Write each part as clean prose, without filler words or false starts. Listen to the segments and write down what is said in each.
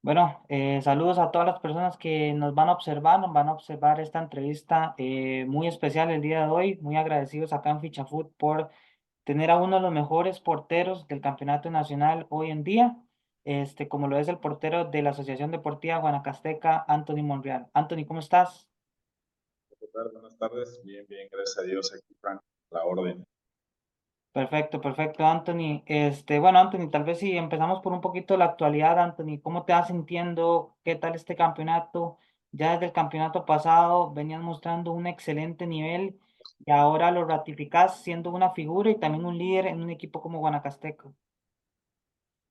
Bueno, saludos a todas las personas que nos van a observar esta entrevista muy especial el día de hoy. Muy agradecidos acá en FichaFood por tener a uno de los mejores porteros del campeonato nacional hoy en día, como lo es el portero de la Asociación Deportiva Guanacasteca, Anthony Monreal. Anthony, ¿cómo estás? ¿Qué tal? Buenas tardes. Bien, bien, gracias a Dios. Aquí, Frank, la orden. Perfecto, perfecto, Anthony. Bueno, Anthony, tal vez si empezamos por un poquito de la actualidad, Anthony, ¿cómo te vas sintiendo? ¿Qué tal este campeonato? Ya desde el campeonato pasado venías mostrando un excelente nivel y ahora lo ratificás siendo una figura y también un líder en un equipo como Guanacasteca.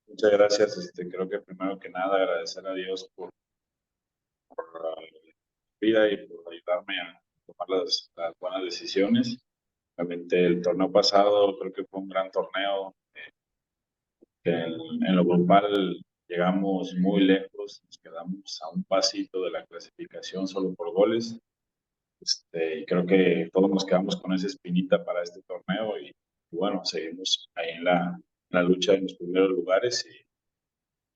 Muchas gracias. Creo que primero que nada agradecer a Dios por la vida y por ayudarme a tomar las buenas decisiones. Realmente el torneo pasado creo que fue un gran torneo. En lo global llegamos muy lejos, nos quedamos a un pasito de la clasificación solo por goles. Y creo que todos nos quedamos con esa espinita para este torneo y bueno, seguimos ahí en la lucha en los primeros lugares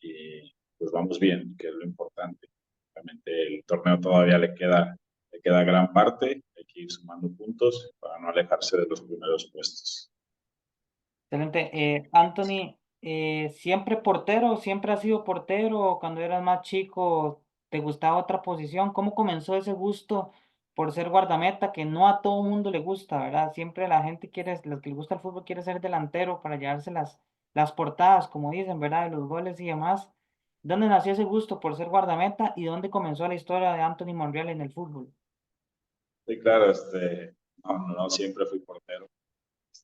y pues vamos bien, que es lo importante. Realmente el torneo todavía le queda gran parte, hay que ir sumando puntos para no alejarse de los primeros puestos. Excelente. Anthony, ¿siempre portero? ¿Siempre has sido portero? ¿O cuando eras más chico te gustaba otra posición? ¿Cómo comenzó ese gusto por ser guardameta? Que no a todo mundo le gusta, ¿verdad? Siempre la gente quiere, los que le gusta el fútbol quiere ser delantero para llevarse las portadas, como dicen, ¿verdad? De los goles y demás. ¿Dónde nació ese gusto por ser guardameta y dónde comenzó la historia de Anthony Monreal en el fútbol? Sí, claro, no siempre fui portero.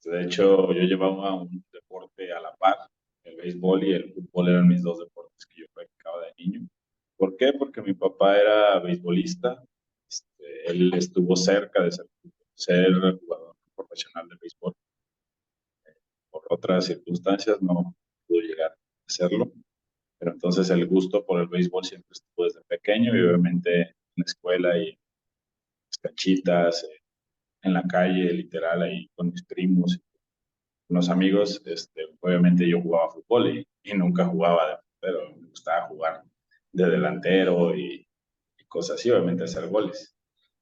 De hecho, yo llevaba un deporte a la par, el béisbol y el fútbol eran mis dos deportes que yo practicaba de niño. ¿Por qué? Porque mi papá era beisbolista, él estuvo cerca de ser jugador profesional de béisbol. Por otras circunstancias no pudo llegar a hacerlo, pero entonces el gusto por el béisbol siempre estuvo desde pequeño y obviamente en la escuela y en las canchitas, en la calle, literal, ahí con mis primos, con los amigos, obviamente yo jugaba fútbol y nunca jugaba de portero, me gustaba jugar de delantero y cosas así, obviamente hacer goles.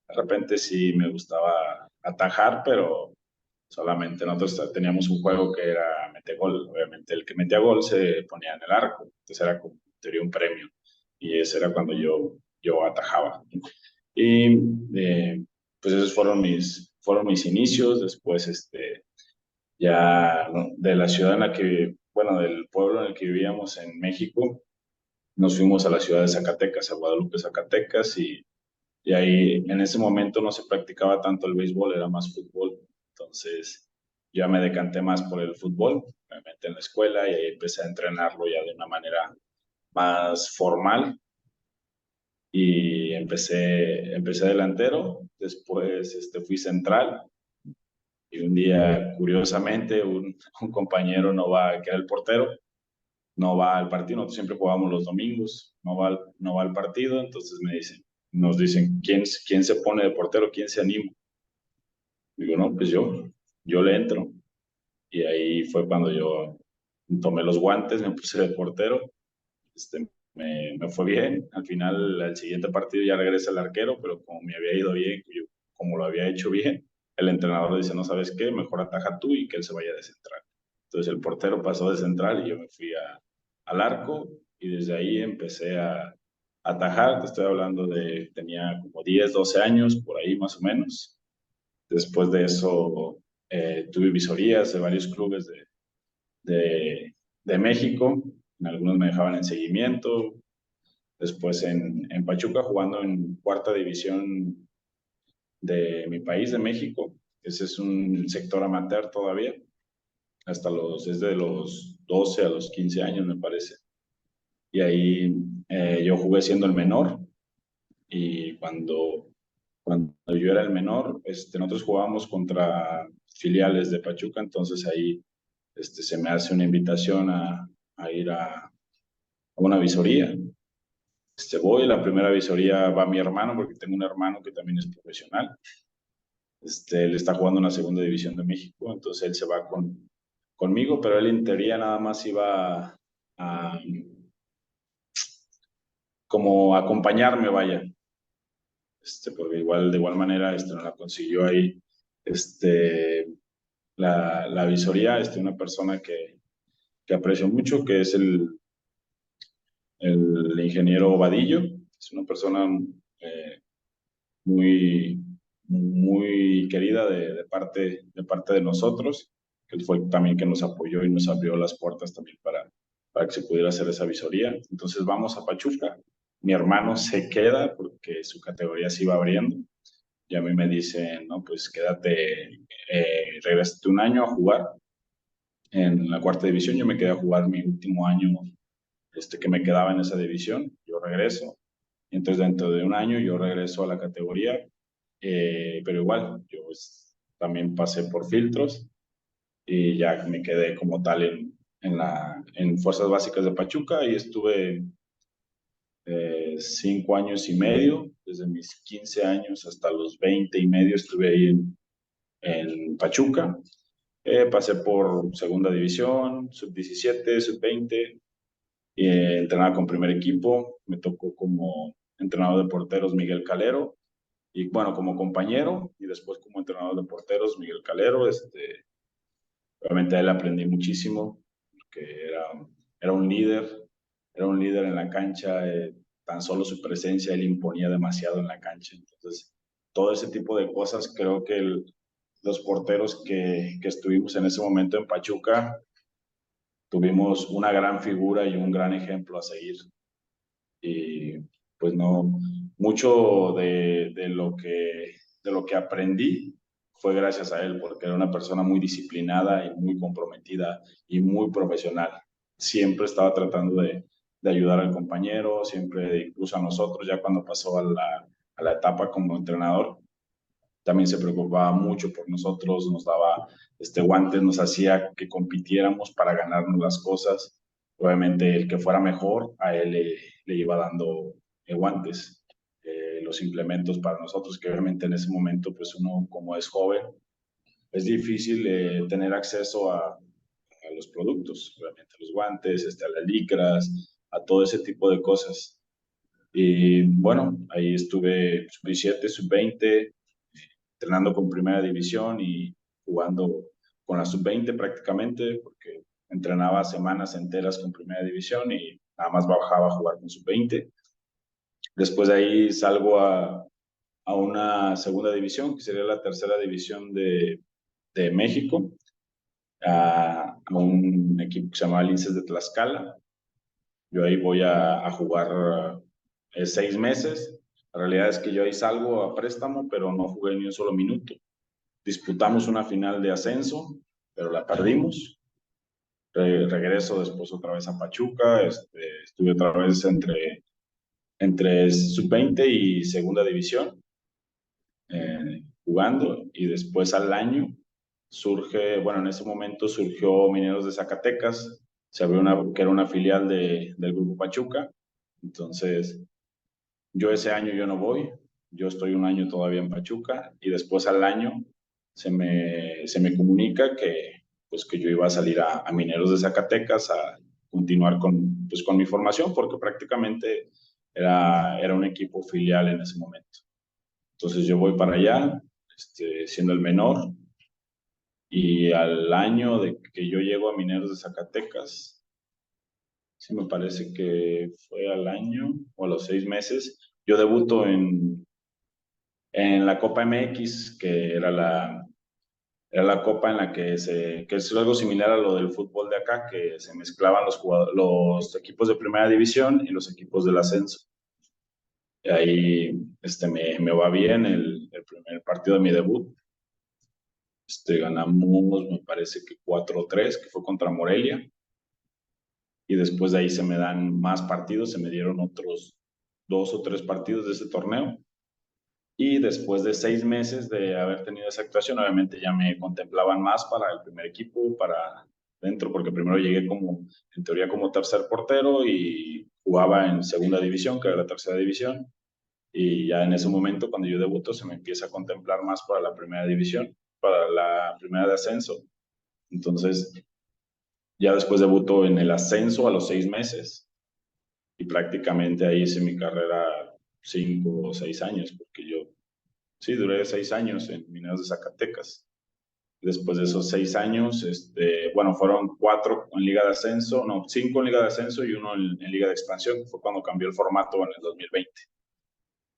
De repente sí me gustaba atajar, pero solamente nosotros teníamos un juego que era mete gol. Obviamente el que metía gol se ponía en el arco, entonces era como tenía un premio y ese era cuando yo atajaba. Y pues esos fueron mis inicios. Después, ya ¿no? De la ciudad en la que, bueno, del pueblo en el que vivíamos en México, nos fuimos a la ciudad de Zacatecas, a Guadalupe, Zacatecas, y ahí en ese momento no se practicaba tanto el béisbol, era más fútbol. Entonces ya me decanté más por el fútbol, me metí en la escuela y ahí empecé a entrenarlo ya de una manera más formal y empecé delantero, después fui central y un día, curiosamente, un compañero no va, que era el portero, no va al partido, nosotros siempre jugábamos los domingos, no va al partido, entonces nos dicen, ¿quién se pone de portero? ¿Quién se anima? Digo, no, pues yo le entro. Y ahí fue cuando yo tomé los guantes, me puse de portero, me fue bien. Al final, al siguiente partido ya regresa el arquero, pero como me había ido bien, como lo había hecho bien, el entrenador dice, no sabes qué, mejor ataja tú y que él se vaya de central. Entonces el portero pasó de central y yo me fui al arco y desde ahí empecé a atajar. Te estoy hablando tenía como 10 12 años, por ahí más o menos. Después de eso tuve visorías de varios clubes de, de México. En algunos me dejaban en seguimiento. Después en Pachuca jugando en cuarta división de mi país, de México. Ese es un sector amateur todavía, desde los 12 a los 15 años me parece. Y ahí yo jugué siendo el menor y cuando yo era el menor, nosotros jugábamos contra filiales de Pachuca, entonces ahí se me hace una invitación a ir a una visoría. Voy, la primera visoría va mi hermano, porque tengo un hermano que también es profesional. Él está jugando en la segunda división de México, entonces él se va conmigo, pero él en teoría nada más iba a, como acompañarme, vaya, porque igual, de igual manera, nos la consiguió ahí, este, la visoría, una persona que aprecio mucho, que es el ingeniero Vadillo. Es una persona eh, muy, muy querida de parte de nosotros, que fue también que nos apoyó y nos abrió las puertas también para que se pudiera hacer esa visoría. Entonces vamos a Pachuca. Mi hermano se queda porque su categoría se iba abriendo. Y a mí me dicen, no, pues quédate, regrésate un año a jugar en la cuarta división. Yo me quedé a jugar mi último año que me quedaba en esa división. Yo regreso. Y entonces dentro de un año yo regreso a la categoría, pero igual, yo también pasé por filtros y ya me quedé como tal en Fuerzas Básicas de Pachuca y estuve 5 años y medio, desde mis 15 años hasta los 20 y medio estuve ahí en Pachuca. Pasé por segunda división, sub-17, sub-20, entrenaba con primer equipo, me tocó como entrenador de porteros Miguel Calero, y bueno, como compañero, y después como entrenador de porteros Miguel Calero. Obviamente a él aprendí muchísimo, porque era un líder en la cancha, tan solo su presencia, él imponía demasiado en la cancha. Entonces, todo ese tipo de cosas, creo que los porteros que estuvimos en ese momento en Pachuca, tuvimos una gran figura y un gran ejemplo a seguir. Y pues no, mucho de lo que aprendí fue gracias a él, porque era una persona muy disciplinada y muy comprometida y muy profesional. Siempre estaba tratando de ayudar al compañero, siempre, incluso a nosotros, ya cuando pasó a la etapa como entrenador, también se preocupaba mucho por nosotros, nos daba guantes, nos hacía que compitiéramos para ganarnos las cosas. Obviamente el que fuera mejor, a él le iba dando guantes, los implementos para nosotros, que obviamente en ese momento, pues uno como es joven, es difícil tener acceso a los productos, obviamente los guantes, a las licras, a todo ese tipo de cosas. Y bueno, ahí estuve sub-17, sub-20, entrenando con primera división y jugando con la sub-20 prácticamente, porque entrenaba semanas enteras con primera división y nada más bajaba a jugar con sub-20. Después de ahí salgo a una segunda división, que sería la tercera división de México, a un equipo que se llama Linces de Tlaxcala. Yo ahí voy a jugar 6 meses. La realidad es que yo ahí salgo a préstamo, pero no jugué ni un solo minuto. Disputamos una final de ascenso, pero la perdimos. Regreso después otra vez a Pachuca. Estuve otra vez entre sub-20 y segunda división, jugando, y después al año bueno, en ese momento surgió Mineros de Zacatecas, se abrió que era una filial del Grupo Pachuca. Entonces, yo ese año yo no voy, yo estoy un año todavía en Pachuca, y después al año se me comunica pues que yo iba a salir a Mineros de Zacatecas a continuar con mi formación, porque prácticamente era un equipo filial en ese momento. Entonces yo voy para allá, siendo el menor, y al año de que yo llego a Mineros de Zacatecas, sí me parece que fue al año o a los 6 meses, yo debuto en la Copa MX, que era la copa en la que es algo similar a lo del fútbol de acá, que se mezclaban los equipos de primera división y los equipos del ascenso. Y ahí me va bien el primer partido de mi debut. Ganamos, me parece que 4-3, que fue contra Morelia. Y después de ahí se me dan más partidos, se me dieron otros 2 o 3 partidos de ese torneo. Y después de 6 meses de haber tenido esa actuación, obviamente ya me contemplaban más para el primer equipo, para dentro, porque primero llegué en teoría como tercer portero y jugaba en segunda división, que era la tercera división. Y ya en ese momento, cuando yo debuto, se me empieza a contemplar más para la primera división, para la primera de ascenso. Entonces, ya después debuto en el ascenso a los 6 meses. y prácticamente ahí hice mi carrera 5 o 6 años, porque yo sí duré 6 años en Mineros de Zacatecas. Después de esos 6 años, bueno, fueron 4 en Liga de Ascenso, no, 5 en Liga de Ascenso y uno en Liga de Expansión, que fue cuando cambió el formato en el 2020.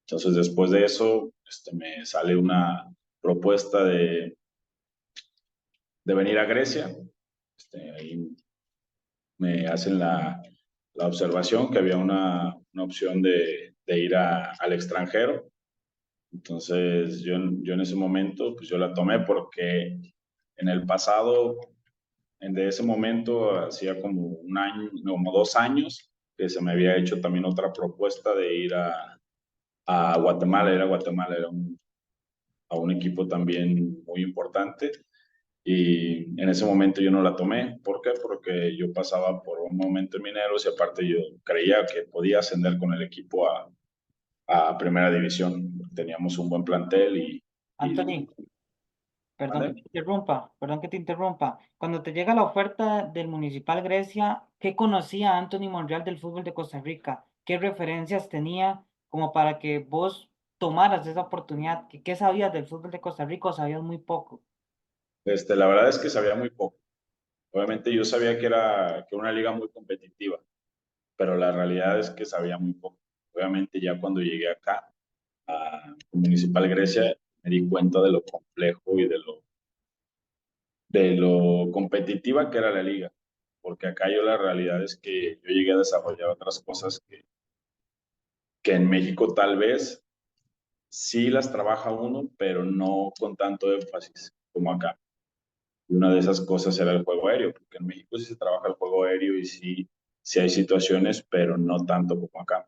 Entonces, después de eso, me sale una propuesta de venir a Grecia. Ahí me hacen la observación que había una opción de ir al extranjero. Entonces, yo en ese momento, pues yo la tomé porque en el pasado, de ese momento, hacía como un año, como 2 años, que se me había hecho también otra propuesta de ir a Guatemala, a un equipo también muy importante. Y en ese momento yo no la tomé. ¿Por qué? Porque yo pasaba por un momento en Mineros y aparte yo creía que podía ascender con el equipo a Primera División. Teníamos un buen plantel y Anthony, perdón que ¿vale? te interrumpa, perdón que te interrumpa. Cuando te llega la oferta del Municipal Grecia, ¿qué conocía Anthony Monreal del fútbol de Costa Rica? ¿Qué referencias tenía como para que vos tomaras esa oportunidad? ¿Qué sabías del fútbol de Costa Rica o sabías muy poco? La verdad es que sabía muy poco. Obviamente yo sabía que era una liga muy competitiva, pero la realidad es que sabía muy poco. Obviamente ya cuando llegué acá a Municipal Grecia me di cuenta de lo complejo y de lo competitiva que era la liga, porque acá yo la realidad es que yo llegué a desarrollar otras cosas que en México tal vez sí las trabaja uno, pero no con tanto énfasis como acá. Y una de esas cosas era el juego aéreo, porque en México sí se trabaja el juego aéreo y sí hay situaciones, pero no tanto como acá.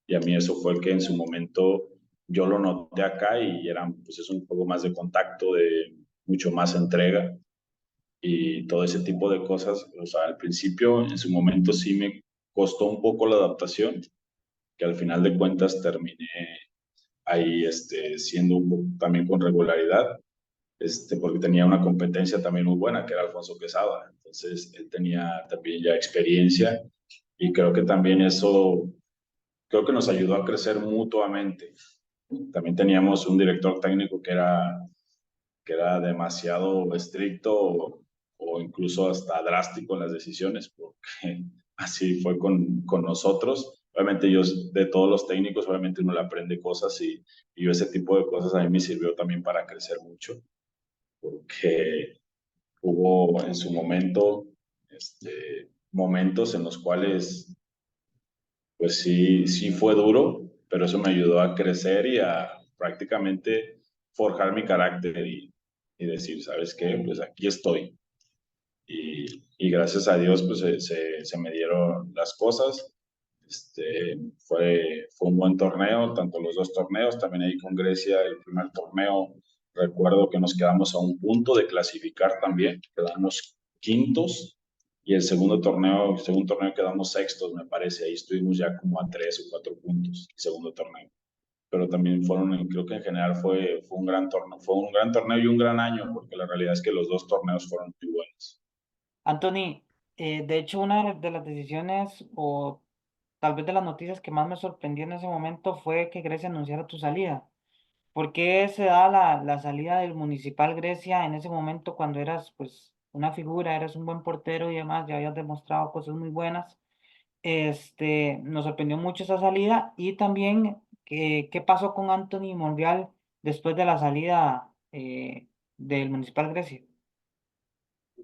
Y a mí eso fue el que en su momento yo lo noté acá y pues es un juego más de contacto, de mucho más entrega y todo ese tipo de cosas. O sea, al principio, en su momento sí me costó un poco la adaptación, que al final de cuentas terminé ahí siendo un poco también con regularidad, porque tenía una competencia también muy buena, que era Alfonso Quesada. Entonces, él tenía también ya experiencia y creo que también eso, creo que nos ayudó a crecer mutuamente. También teníamos un director técnico que era demasiado estricto o incluso hasta drástico en las decisiones, porque así fue con nosotros. Obviamente yo de todos los técnicos, obviamente uno le aprende cosas y ese tipo de cosas a mí me sirvió también para crecer mucho, porque hubo en su momento momentos en los cuales pues sí, sí fue duro, pero eso me ayudó a crecer y a prácticamente forjar mi carácter y decir, ¿sabes qué? Pues aquí estoy. Y gracias a Dios, pues se me dieron las cosas. Fue un buen torneo, tanto los dos torneos, también ahí con Grecia, el primer torneo, recuerdo que nos quedamos a un punto de clasificar también, quedamos quintos, y el segundo torneo quedamos sextos, me parece, ahí estuvimos ya como a 3 o 4 puntos, el segundo torneo. Pero también creo que en general fue un gran torneo y un gran año, porque la realidad es que los dos torneos fueron muy buenos. Anthony, de hecho, una de las decisiones o tal vez de las noticias que más me sorprendió en ese momento fue que Grecia anunciara tu salida. ¿Por qué se da la salida del Municipal Grecia en ese momento cuando eras pues una figura, eras un buen portero y demás, ya habías demostrado cosas muy buenas? Nos sorprendió mucho esa salida y también qué pasó con Anthony Monreal después de la salida del Municipal Grecia.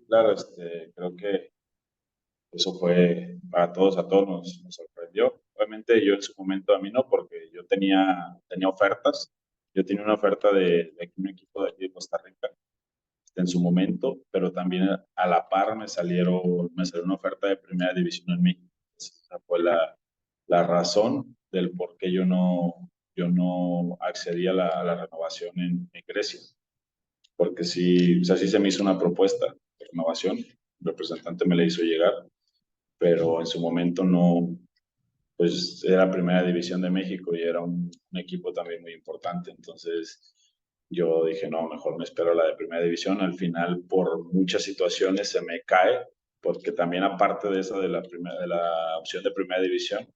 Claro, creo que eso fue a todos nos sorprendió. Obviamente yo en su momento a mí no, porque yo tenía ofertas. Yo tenía una oferta de un equipo de aquí de Costa Rica en su momento, pero también a la par me salió una oferta de Primera División en México. Esa fue la razón del por qué yo no accedí a la renovación en Grecia. Porque sí, o sea, sí se me hizo una propuesta de renovación, el representante me la hizo llegar, pero en su momento no, pues era Primera División de México y era un equipo también muy importante. Entonces yo dije, no, mejor me espero la de Primera División. Al final, por muchas situaciones, se me cae, porque también aparte de esa de la opción de Primera División,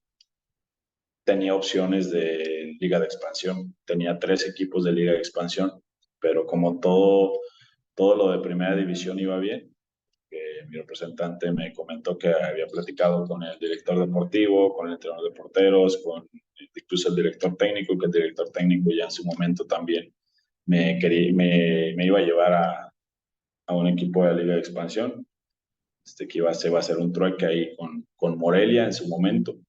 tenía opciones de liga de expansión. Tenía 3 equipos de liga de expansión, pero como todo lo de primera división iba bien, mi representante me comentó que había platicado con el director deportivo, con el entrenador de porteros, con incluso el director técnico, que el director técnico ya en su momento también me iba a llevar a un equipo de la liga de expansión, se va a hacer un trueque ahí con Morelia en su momento,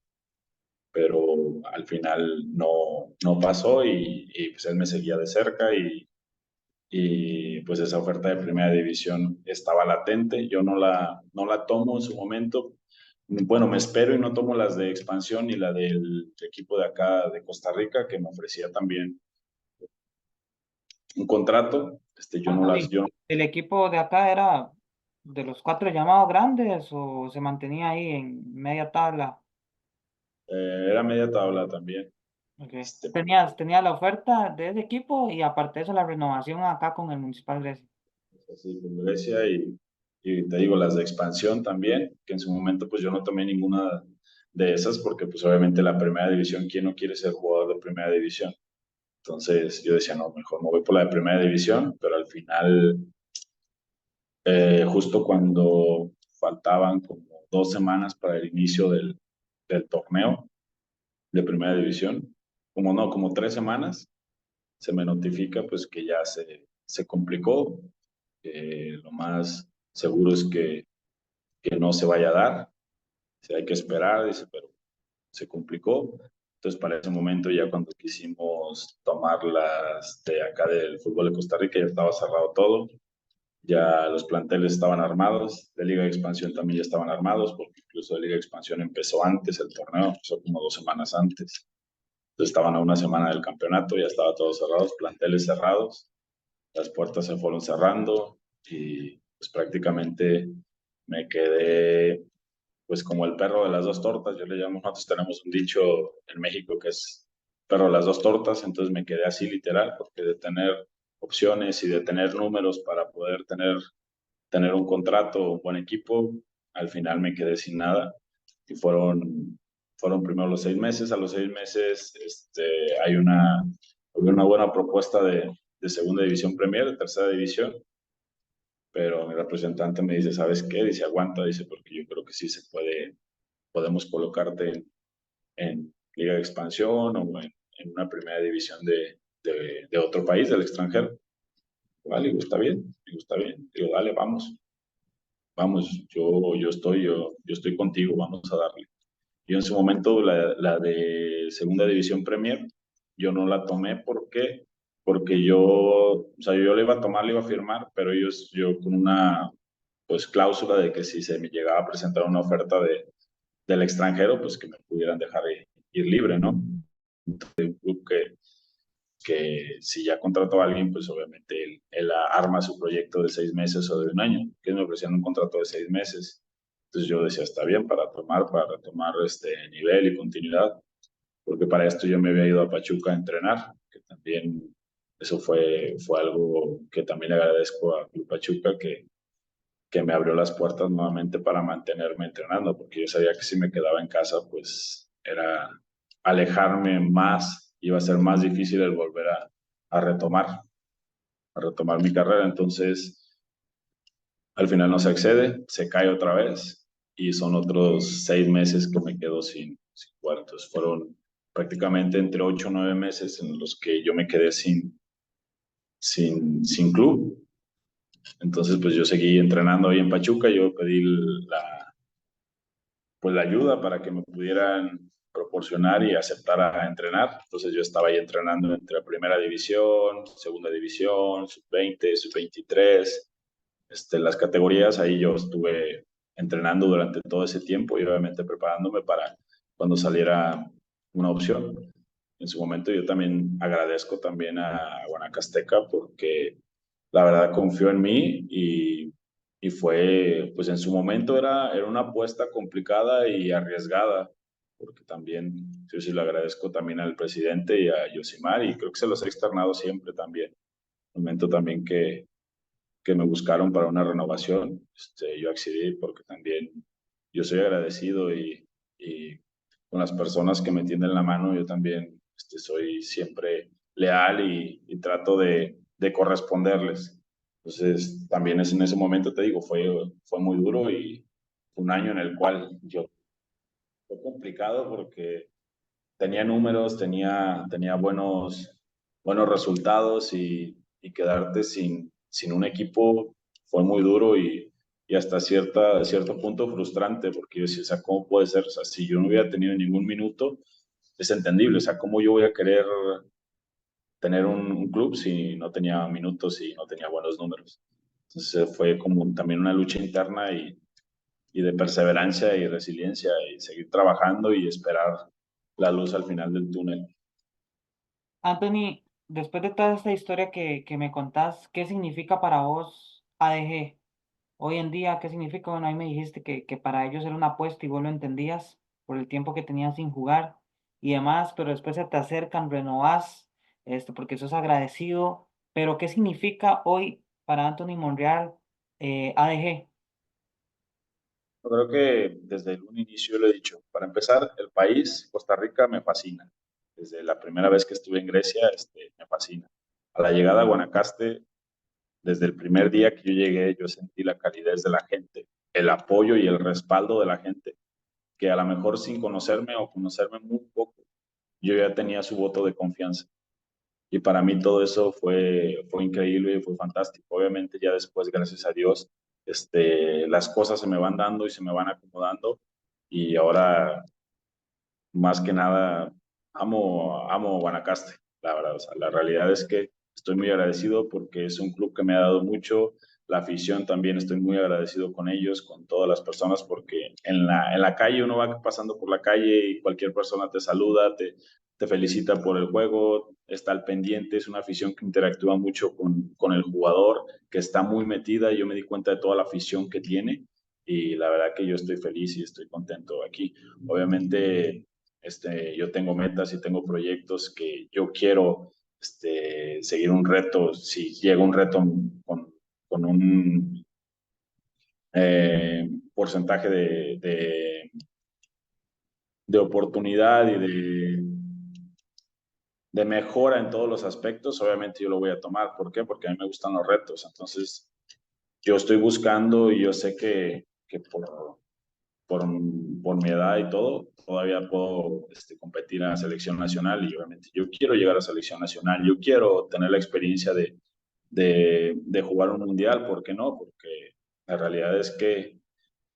pero al final no pasó y pues él me seguía de cerca y pues esa oferta de primera división estaba latente. Yo no la tomo en su momento. Bueno, me espero y no tomo las de expansión ni la del equipo de acá de Costa Rica, que me ofrecía también un contrato. Yo no las, Anthony, yo ¿el equipo de acá era de los cuatro llamados grandes o se mantenía ahí en media tabla? era media tabla también. Okay. Este, Tenía la oferta de ese equipo y aparte de eso la renovación acá con el Municipal Grecia. así con Grecia y te digo, las de expansión también, que en su momento pues yo no tomé ninguna de esas porque pues obviamente la primera división, ¿quién no quiere ser jugador de primera división? Entonces yo decía, no, mejor me voy por la de primera división, pero al final, justo cuando faltaban como 2 semanas para el inicio del torneo de primera división, como no, como 3 semanas, se me notifica pues que ya se complicó. Lo más seguro es que no se vaya a dar, si hay que esperar, dice, pero se complicó. Entonces, para ese momento, ya cuando quisimos tomar las de acá del fútbol de Costa Rica, ya estaba cerrado todo, ya los planteles estaban armados, de Liga de Expansión también ya estaban armados, porque incluso de Liga de Expansión empezó antes el torneo, empezó como 2 semanas antes. Entonces, estaban a una semana del campeonato, ya estaba todo cerrado, planteles cerrados, las puertas se fueron cerrando y pues prácticamente me quedé pues como el perro de las 2 tortas, yo le llamo, nosotros tenemos un dicho en México que es perro de las 2 tortas, entonces me quedé así literal, porque de tener opciones y de tener números para poder tener un contrato, un buen equipo, al final me quedé sin nada y fueron primero los 6 meses, a los 6 meses había una buena propuesta de segunda división Premier, de tercera división, pero mi representante me dice, ¿sabes qué? Dice, aguanta, dice, porque yo creo que sí podemos colocarte en Liga de Expansión o en una primera división de otro país, del extranjero. Vale, digo, está bien, digo, está bien. Digo, dale, vamos, yo estoy contigo, vamos a darle. Yo en su momento, la de Segunda División Premier, yo no la tomé porque o sea, yo la iba a tomar, la iba a firmar, pero yo con una, pues, cláusula de que si se me llegaba a presentar una oferta del extranjero, pues que me pudieran dejar ir libre, ¿no? Un club que si ya contrató a alguien, pues obviamente él arma su proyecto de 6 meses o de un año, que me ofrecían un contrato de 6 meses. Entonces yo decía, está bien para retomar este nivel y continuidad, porque para esto yo me había ido a Pachuca a entrenar, que también eso fue algo que también le agradezco a Club Pachuca, que me abrió las puertas nuevamente para mantenerme entrenando, porque yo sabía que si me quedaba en casa, pues era alejarme más, iba a ser más difícil el volver a retomar mi carrera. Entonces, al final no se accede, se cae otra vez y son otros 6 meses que me quedo sin jugar. Entonces, fueron prácticamente entre 8 o 9 meses en los que yo me quedé sin club. Entonces, pues yo seguí entrenando ahí en Pachuca, yo pedí la ayuda para que me pudieran proporcionar y aceptar a entrenar. Entonces yo estaba ahí entrenando entre primera división, segunda división, sub-20, sub-23, las categorías. Ahí yo estuve entrenando durante todo ese tiempo y obviamente preparándome para cuando saliera una opción. En su momento yo también agradezco también a Guanacasteca porque la verdad confió en mí y fue, pues en su momento era una apuesta complicada y arriesgada, porque también, yo sí le agradezco también al presidente y a Yosimar y creo que se los he externado siempre también. Un momento también que me buscaron para una renovación, yo accedí porque también yo soy agradecido y con las personas que me tienden la mano, yo también soy siempre leal y trato de corresponderles. Entonces, también es en ese momento, te digo, fue muy duro y fue un año en el cual yo fue complicado porque tenía números, tenía buenos resultados y quedarte sin un equipo fue muy duro y hasta cierto punto frustrante, porque yo decía, o sea, ¿cómo puede ser? O sea, si yo no hubiera tenido ningún minuto, es entendible, o sea, ¿cómo yo voy a querer tener un club si no tenía minutos y no tenía buenos números? Entonces fue como también una lucha interna y de perseverancia y resiliencia y seguir trabajando y esperar la luz al final del túnel. Anthony, después de toda esta historia que me contás, ¿qué significa para vos ADG? Hoy en día, ¿qué significa? Bueno, ahí me dijiste que para ellos era una apuesta y vos lo entendías por el tiempo que tenían sin jugar y demás, pero después se te acercan, renovás, porque sos agradecido. Pero ¿qué significa hoy para Anthony Monreal ADG? Yo creo que desde un inicio lo he dicho. Para empezar, el país, Costa Rica, me fascina. Desde la primera vez que estuve en Grecia, me fascina. A la llegada a Guanacaste, desde el primer día que yo llegué, yo sentí la calidez de la gente, el apoyo y el respaldo de la gente, que a lo mejor sin conocerme o conocerme muy poco, yo ya tenía su voto de confianza. Y para mí todo eso fue increíble y fue fantástico. Obviamente ya después, gracias a Dios, las cosas se me van dando y se me van acomodando y ahora más que nada amo Guanacaste, la verdad. O sea, la realidad es que estoy muy agradecido porque es un club que me ha dado mucho. La afición también estoy muy agradecido con ellos, con todas las personas, porque en la calle uno va pasando por la calle y cualquier persona te saluda, te felicita por el juego, está al pendiente, es una afición que interactúa mucho con el jugador, que está muy metida y yo me di cuenta de toda la afición que tiene y la verdad que yo estoy feliz y estoy contento aquí. Obviamente yo tengo metas y tengo proyectos que yo quiero seguir un reto. Si llega un reto con un porcentaje de oportunidad y de mejora en todos los aspectos, obviamente yo lo voy a tomar. ¿Por qué? Porque a mí me gustan los retos. Entonces, yo estoy buscando y yo sé que por mi edad y todo, todavía puedo competir en la selección nacional y obviamente yo quiero llegar a la selección nacional, yo quiero tener la experiencia de jugar un mundial, ¿por qué no? Porque la realidad es que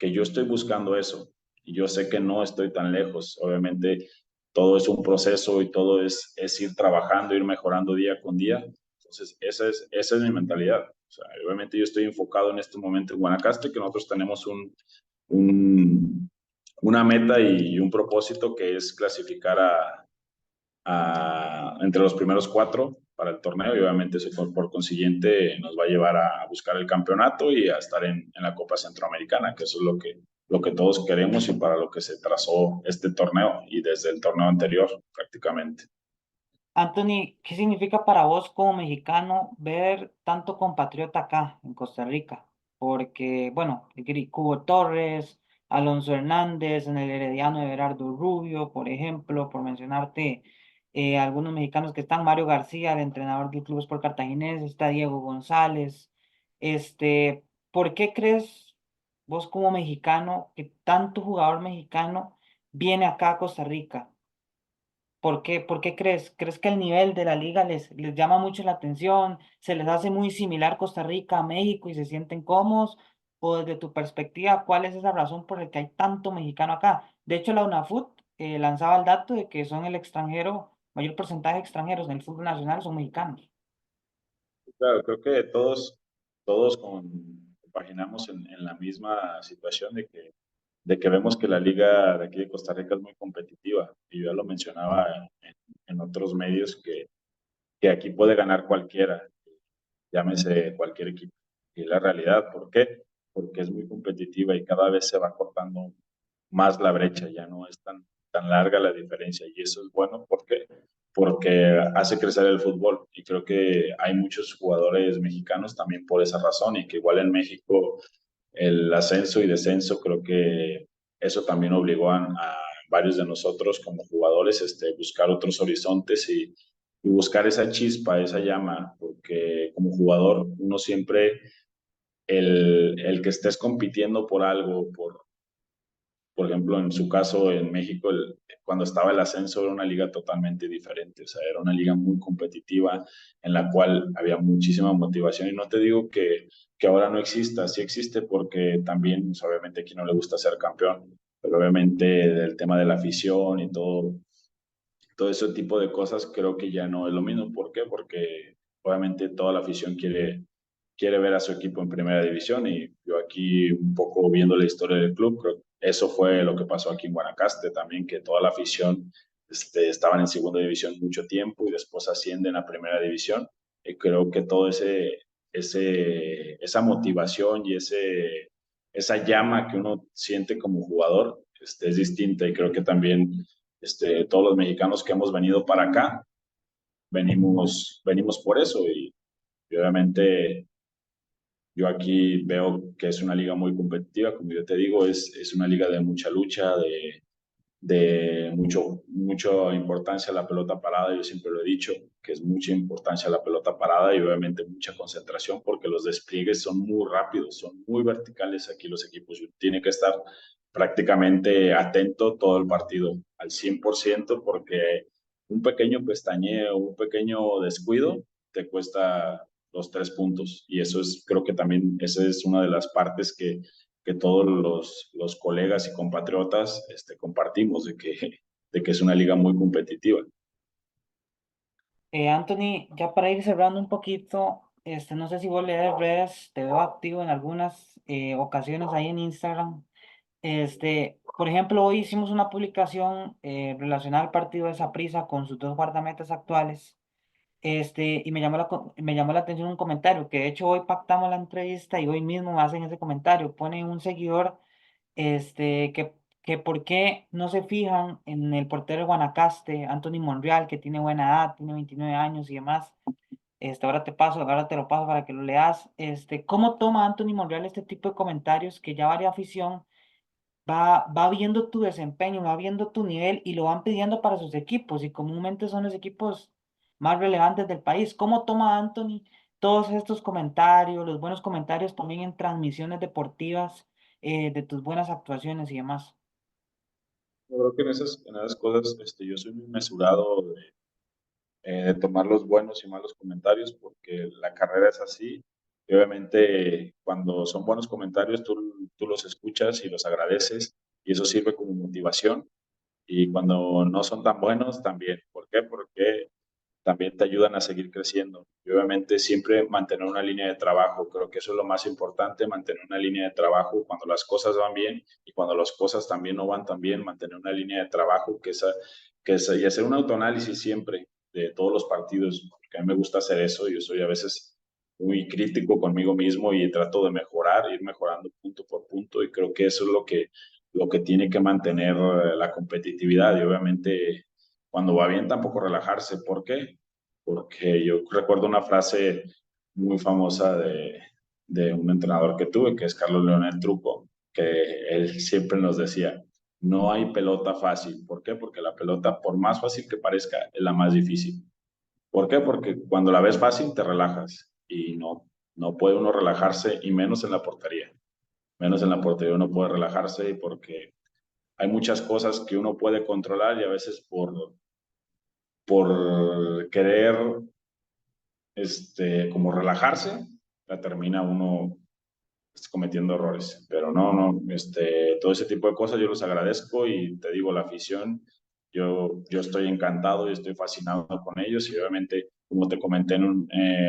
yo estoy buscando eso y yo sé que no estoy tan lejos, obviamente todo es un proceso y todo es ir trabajando, ir mejorando día con día, entonces esa es mi mentalidad. O sea, obviamente yo estoy enfocado en este momento en Guanacaste, que nosotros tenemos un, una meta y un propósito que es clasificar entre los primeros cuatro para el torneo y obviamente eso por consiguiente nos va a llevar a buscar el campeonato y a estar en la Copa Centroamericana, que eso es lo que todos queremos y para lo que se trazó este torneo y desde el torneo anterior prácticamente. Anthony, ¿qué significa para vos como mexicano ver tanto compatriota acá en Costa Rica? Porque, bueno, Cubo Torres, Alonso Hernández, en el Herediano Everardo Rubio, por ejemplo, por mencionarte algunos mexicanos que están, Mario García, el entrenador del Club Sport Cartaginés, está Diego González. ¿Por qué crees vos como mexicano que tanto jugador mexicano viene acá a Costa Rica? Por qué crees? ¿Crees que el nivel de la liga les llama mucho la atención? ¿Se les hace muy similar Costa Rica a México y se sienten cómodos? ¿O desde tu perspectiva, cuál es esa razón por la que hay tanto mexicano acá? De hecho, la UNAFUT lanzaba el dato de que son el extranjero, mayor porcentaje de extranjeros en el fútbol nacional son mexicanos. Claro, creo que todos compaginamos en la misma situación de que vemos que la liga de aquí de Costa Rica es muy competitiva y yo ya lo mencionaba en otros medios que aquí puede ganar cualquiera, llámese cualquier equipo. Y la realidad, ¿por qué? Porque es muy competitiva y cada vez se va cortando más la brecha, ya no es tan larga la diferencia y eso es bueno. ¿Por qué? Porque hace crecer el fútbol y creo que hay muchos jugadores mexicanos también por esa razón y que igual en México el ascenso y descenso creo que eso también obligó a varios de nosotros como jugadores, buscar otros horizontes y buscar esa chispa, esa llama, porque como jugador uno siempre, el que estés compitiendo por algo, por ejemplo, en su caso en México, cuando estaba el ascenso era una liga totalmente diferente, o sea, era una liga muy competitiva en la cual había muchísima motivación y no te digo que ahora no exista, sí existe porque también, pues, obviamente aquí no le gusta ser campeón, pero obviamente el tema de la afición y todo ese tipo de cosas creo que ya no es lo mismo. ¿Por qué? Porque obviamente toda la afición quiere ver a su equipo en primera división y yo aquí un poco viendo la historia del club, creo que eso fue lo que pasó aquí en Guanacaste también, que toda la afición estaban en segunda división mucho tiempo y después ascienden a primera división. Y creo que todo esa motivación y esa llama que uno siente como jugador es distinta y creo que también todos los mexicanos que hemos venido para acá venimos por eso y obviamente yo aquí veo que es una liga muy competitiva, como yo te digo, es una liga de mucha lucha, de mucha importancia a la pelota parada, yo siempre lo he dicho, que es mucha importancia a la pelota parada y obviamente mucha concentración porque los despliegues son muy rápidos, son muy verticales aquí los equipos, tiene que estar prácticamente atento todo el partido al 100% porque un pequeño pestañeo, un pequeño descuido te cuesta los 3 puntos y eso es, creo que también esa es una de las partes que todos los colegas y compatriotas compartimos, de que es una liga muy competitiva. Anthony, ya para ir cerrando un poquito, no sé si vos lees redes, te veo activo en algunas ocasiones ahí en Instagram. Por ejemplo, hoy hicimos una publicación relacionada al partido de Saprissa con sus dos guardametas actuales. Y me llamó la atención un comentario, que de hecho hoy pactamos la entrevista y hoy mismo me hacen ese comentario. Pone un seguidor, que por qué no se fijan en el portero de Guanacaste, Anthony Monreal, que tiene buena edad, tiene 29 años y demás. Ahora te lo paso para que lo leas. ¿Cómo toma Anthony Monreal este tipo de comentarios que ya varia afición va viendo tu desempeño, va viendo tu nivel y lo van pidiendo para sus equipos y comúnmente son los equipos más relevantes del país? ¿Cómo toma Anthony todos estos comentarios, los buenos comentarios también en transmisiones deportivas, de tus buenas actuaciones y demás? Yo creo que en esas cosas yo soy muy mesurado de tomar los buenos y malos comentarios porque la carrera es así. Y obviamente cuando son buenos comentarios tú los escuchas y los agradeces y eso sirve como motivación. Y cuando no son tan buenos también. ¿Por qué? Porque también te ayudan a seguir creciendo. Y obviamente siempre mantener una línea de trabajo, creo que eso es lo más importante, mantener una línea de trabajo cuando las cosas van bien y cuando las cosas también no van tan bien, mantener una línea de trabajo y hacer un autoanálisis siempre de todos los partidos, porque a mí me gusta hacer eso, yo soy a veces muy crítico conmigo mismo y trato de mejorar, ir mejorando punto por punto y creo que eso es lo que tiene que mantener la competitividad y obviamente cuando va bien tampoco relajarse. ¿Por qué? Porque yo recuerdo una frase muy famosa de un entrenador que tuve, que es Carlos Leonel Truco, que él siempre nos decía, no hay pelota fácil. ¿Por qué? Porque la pelota, por más fácil que parezca, es la más difícil. ¿Por qué? Porque cuando la ves fácil, te relajas y no puede uno relajarse y menos en la portería. Menos en la portería uno puede relajarse porque hay muchas cosas que uno puede controlar y a veces por querer como relajarse, la termina uno cometiendo errores. Pero no, todo ese tipo de cosas yo los agradezco y te digo, la afición, yo estoy encantado y estoy fascinado con ellos y obviamente, como te comenté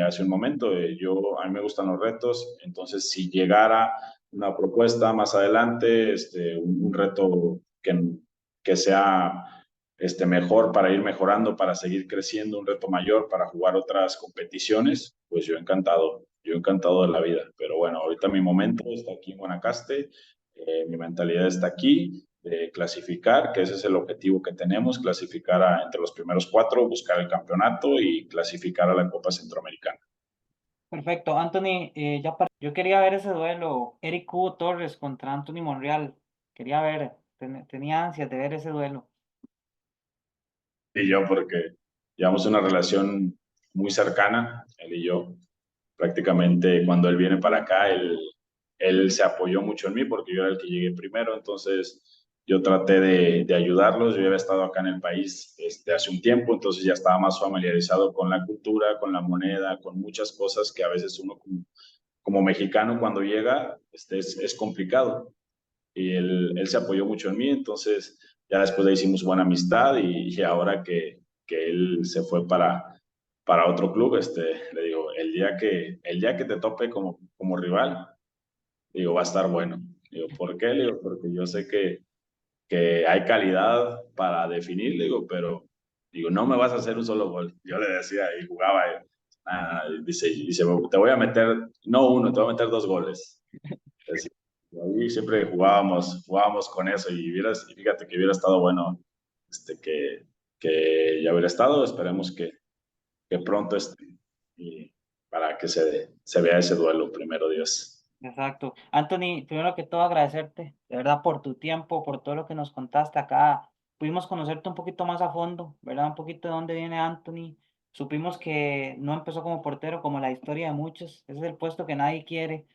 hace un momento, a mí me gustan los retos, entonces si llegara una propuesta más adelante, un reto que sea mejor para ir mejorando, para seguir creciendo, un reto mayor, para jugar otras competiciones, pues yo encantado de la vida. Pero bueno, ahorita mi momento está aquí en Guanacaste, mi mentalidad está aquí, de clasificar, que ese es el objetivo que tenemos, clasificar entre los primeros 4, buscar el campeonato y clasificar a la Copa Centroamericana. Perfecto, Anthony, yo quería ver ese duelo, Eric Hugo Torres contra Anthony Monreal. Quería ver, tenía ansias de ver ese duelo. Y yo, porque llevamos una relación muy cercana, él y yo. Prácticamente cuando él viene para acá, él se apoyó mucho en mí porque yo era el que llegué primero, entonces yo traté de ayudarlos. Yo ya había estado acá en el país hace un tiempo, entonces ya estaba más familiarizado con la cultura, con la moneda, con muchas cosas que a veces uno como mexicano cuando llega es complicado. Y él se apoyó mucho en mí, entonces ya después le hicimos buena amistad y ahora que él se fue para otro club, le digo, el día que te tope como rival, digo, va a estar bueno. Digo, ¿por qué? Le digo, porque yo sé que hay calidad para definir, le digo, pero digo, no me vas a hacer un solo gol. Yo le decía y jugaba, dice, te voy a meter, no uno, te voy a meter dos goles. Así, y ahí siempre jugábamos con eso y fíjate que hubiera estado bueno que ya hubiera estado. Esperemos que pronto y para que se vea ese duelo, primero Dios. Exacto. Anthony, primero que todo agradecerte, de verdad, por tu tiempo, por todo lo que nos contaste acá. Pudimos conocerte un poquito más a fondo, ¿verdad? Un poquito de dónde viene Anthony. Supimos que no empezó como portero, como la historia de muchos. Ese es el puesto que nadie quiere.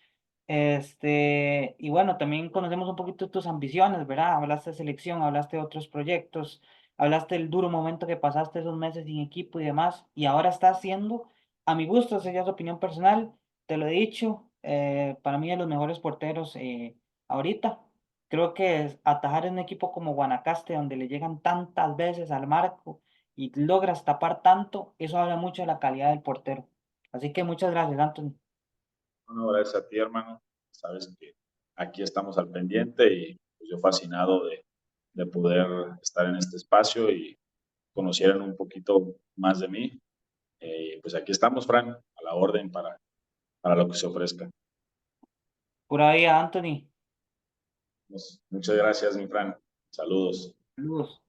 Y bueno, también conocemos un poquito tus ambiciones, ¿verdad? Hablaste de selección, hablaste de otros proyectos, hablaste del duro momento que pasaste esos meses sin equipo y demás, y ahora estás siendo, a mi gusto, esa ya es opinión personal, te lo he dicho, para mí de los mejores porteros ahorita. Creo que atajar en un equipo como Guanacaste, donde le llegan tantas veces al marco y logras tapar tanto, eso habla mucho de la calidad del portero. Así que muchas gracias, Anthony. Bueno, gracias a ti, hermano. Sabes que aquí estamos al pendiente y pues, yo fascinado de poder estar en este espacio y conocieran un poquito más de mí. Pues aquí estamos, Fran, a la orden para lo que se ofrezca. Pura vida, Anthony. Muchas gracias, mi Fran. Saludos. Saludos.